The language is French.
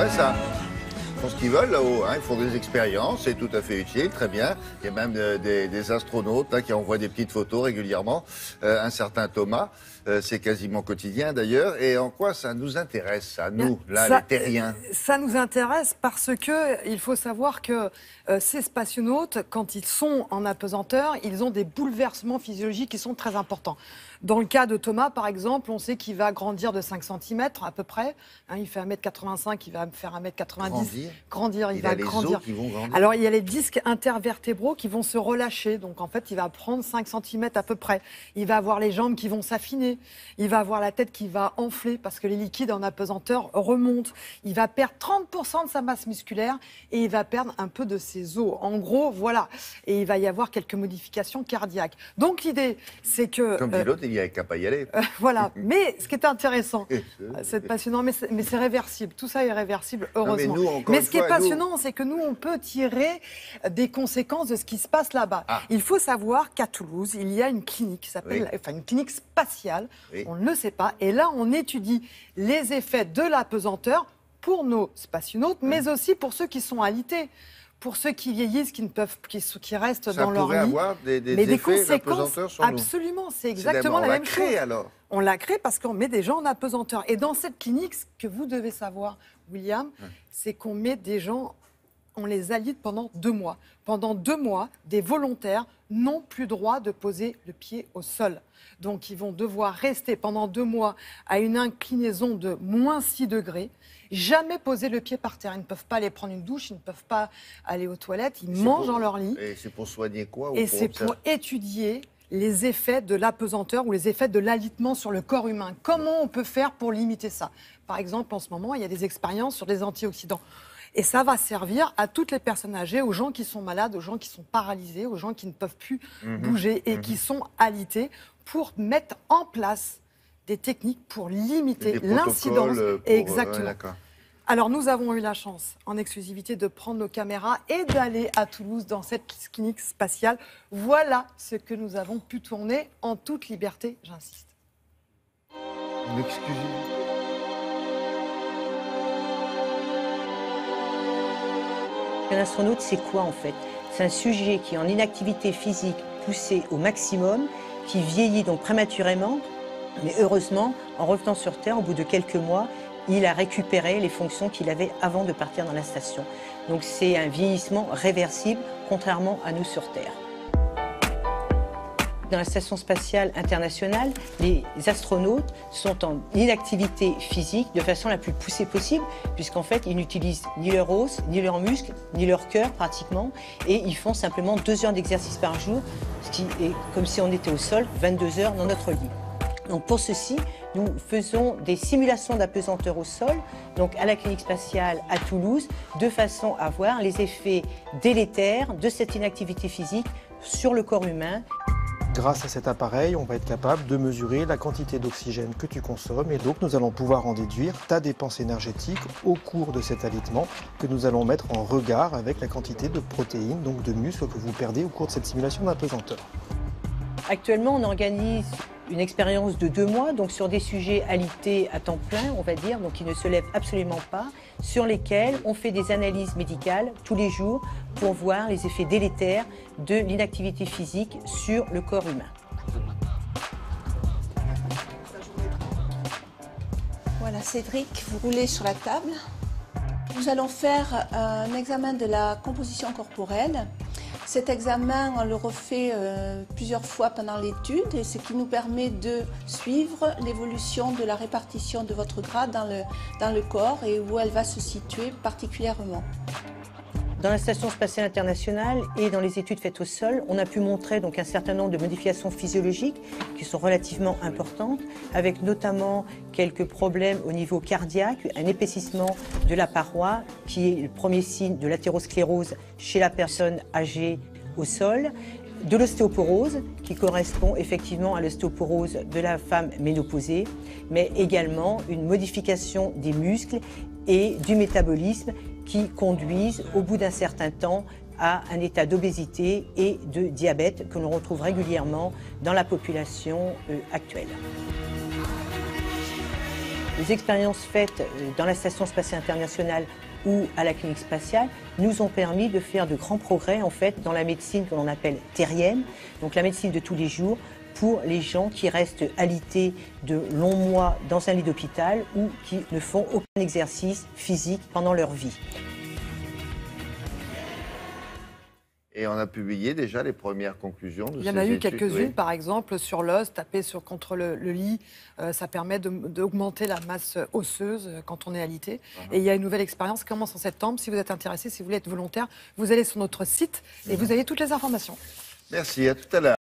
vrai ça. Ils font ce qu'ils veulent là-haut, hein. Ils font des expériences, c'est tout à fait utile, très bien. Il y a même des astronautes là, qui envoient des petites photos régulièrement. Un certain Thomas, c'est quasiment quotidien d'ailleurs. Et en quoi ça nous intéresse, à nous, là, les terriens? Ça nous intéresse parce que il faut savoir que ces spationautes, quand ils sont en apesanteur, ils ont des bouleversements physiologiques qui sont très importants. Dans le cas de Thomas, par exemple, on sait qu'il va grandir de 5 cm à peu près. Hein, il fait 1m85, il va faire 1m90. Grandir, il va grandir. Os qui vont grandir. Alors, il y a les disques intervertébraux qui vont se relâcher. Donc, en fait, il va prendre 5 cm à peu près. Il va avoir les jambes qui vont s'affiner. Il va avoir la tête qui va enfler parce que les liquides en apesanteur remontent. Il va perdre 30% de sa masse musculaire et il va perdre un peu de ses os. En gros, voilà. Et il va y avoir quelques modifications cardiaques. Donc, l'idée, c'est que... Comme dit l'autre, il n'y a qu'à pas y aller. Voilà. Mais ce qui est intéressant, c'est passionnant, mais c'est réversible. Tout ça est réversible, heureusement. Mais ce qui est passionnant, c'est que nous, on peut tirer des conséquences de ce qui se passe là-bas. Il faut savoir qu'à Toulouse, il y a une clinique qui s'appelle, une clinique spatiale. On ne le sait pas. Et là, on étudie les effets de l'apesanteur pour nos spationautes, mais aussi pour ceux qui sont alités. Pour ceux qui vieillissent, qui restent dans leur lit. Ça pourrait avoir des effets conséquences sur nous. Absolument, c'est exactement la même chose. On l'a créé alors. On l'a créé parce qu'on met des gens en apesanteur. Et dans cette clinique, ce que vous devez savoir, William, c'est qu'on met des gens, on les alite pendant 2 mois. Pendant 2 mois, des volontaires n'ont plus droit de poser le pied au sol. Donc, ils vont devoir rester pendant 2 mois à une inclinaison de -6 degrés. Jamais poser le pied par terre. Ils ne peuvent pas aller prendre une douche, ils ne peuvent pas aller aux toilettes, ils mangent dans leur lit. Et c'est pour soigner quoi? Et c'est pour étudier les effets de l'apesanteur ou les effets de l'alitement sur le corps humain. Comment on peut faire pour limiter ça? Par exemple, en ce moment, il y a des expériences sur des antioxydants. Et ça va servir à toutes les personnes âgées, aux gens qui sont malades, aux gens qui sont paralysés, aux gens qui ne peuvent plus bouger et qui sont alités, pour mettre en place des techniques pour limiter l'incidence. Exactement. Alors, nous avons eu la chance, en exclusivité, de prendre nos caméras et d'aller à Toulouse dans cette clinique spatiale. Voilà ce que nous avons pu tourner en toute liberté, j'insiste. En exclusivité. Un astronaute, c'est quoi en fait? C'est un sujet qui est en inactivité physique poussée au maximum, qui vieillit donc prématurément, mais heureusement, en revenant sur Terre, au bout de quelques mois, il a récupéré les fonctions qu'il avait avant de partir dans la station. Donc c'est un vieillissement réversible, contrairement à nous sur Terre. Dans la Station spatiale internationale, les astronautes sont en inactivité physique de façon la plus poussée possible, puisqu'en fait, ils n'utilisent ni leurs os, ni leurs muscles, ni leur cœur pratiquement, et ils font simplement 2 heures d'exercice par jour, ce qui est comme si on était au sol, 22 heures dans notre lit. Donc pour ceci, nous faisons des simulations d'apesanteur au sol, donc à la clinique spatiale à Toulouse, de façon à voir les effets délétères de cette inactivité physique sur le corps humain. Grâce à cet appareil, on va être capable de mesurer la quantité d'oxygène que tu consommes et donc nous allons pouvoir en déduire ta dépense énergétique au cours de cet alitement que nous allons mettre en regard avec la quantité de protéines, donc de muscles que vous perdez au cours de cette simulation d'apesanteur. Actuellement, on organise une expérience de 2 mois, donc sur des sujets alités à temps plein, on va dire, donc qui ne se lèvent absolument pas, sur lesquels on fait des analyses médicales tous les jours pour voir les effets délétères de l'inactivité physique sur le corps humain. Voilà, Cédric, vous roulez sur la table. Nous allons faire un examen de la composition corporelle. Cet examen, on le refait plusieurs fois pendant l'étude, et ce qui nous permet de suivre l'évolution de la répartition de votre gras dans le corps et où elle va se situer particulièrement. Dans la Station spatiale internationale et dans les études faites au sol, on a pu montrer donc un certain nombre de modifications physiologique qui sont relativement importantes, avec notamment quelques problèmes au niveau cardiaque, un épaississement de la paroi qui est le premier signe de l'athérosclérose chez la personne âgée au sol, de l'ostéoporose qui correspond effectivement à l'ostéoporose de la femme ménopausée, mais également une modification des muscles et du métabolisme qui conduisent au bout d'un certain temps à un état d'obésité et de diabète que l'on retrouve régulièrement dans la population actuelle. Les expériences faites dans la Station spatiale internationale ou à la clinique spatiale nous ont permis de faire de grands progrès en fait dans la médecine que l'on appelle terrienne, donc la médecine de tous les jours, pour les gens qui restent alités de longs mois dans un lit d'hôpital ou qui ne font aucun exercice physique pendant leur vie. Et on a publié déjà les premières conclusions de Il y en ces a eu études, quelques-unes, oui. par exemple, sur l'os, taper contre le lit, ça permet d'augmenter la masse osseuse quand on est alité. Et il y a une nouvelle expérience qui commence en septembre. Si vous êtes intéressé, si vous voulez être volontaire, vous allez sur notre site et vous avez toutes les informations. Merci, à tout à l'heure.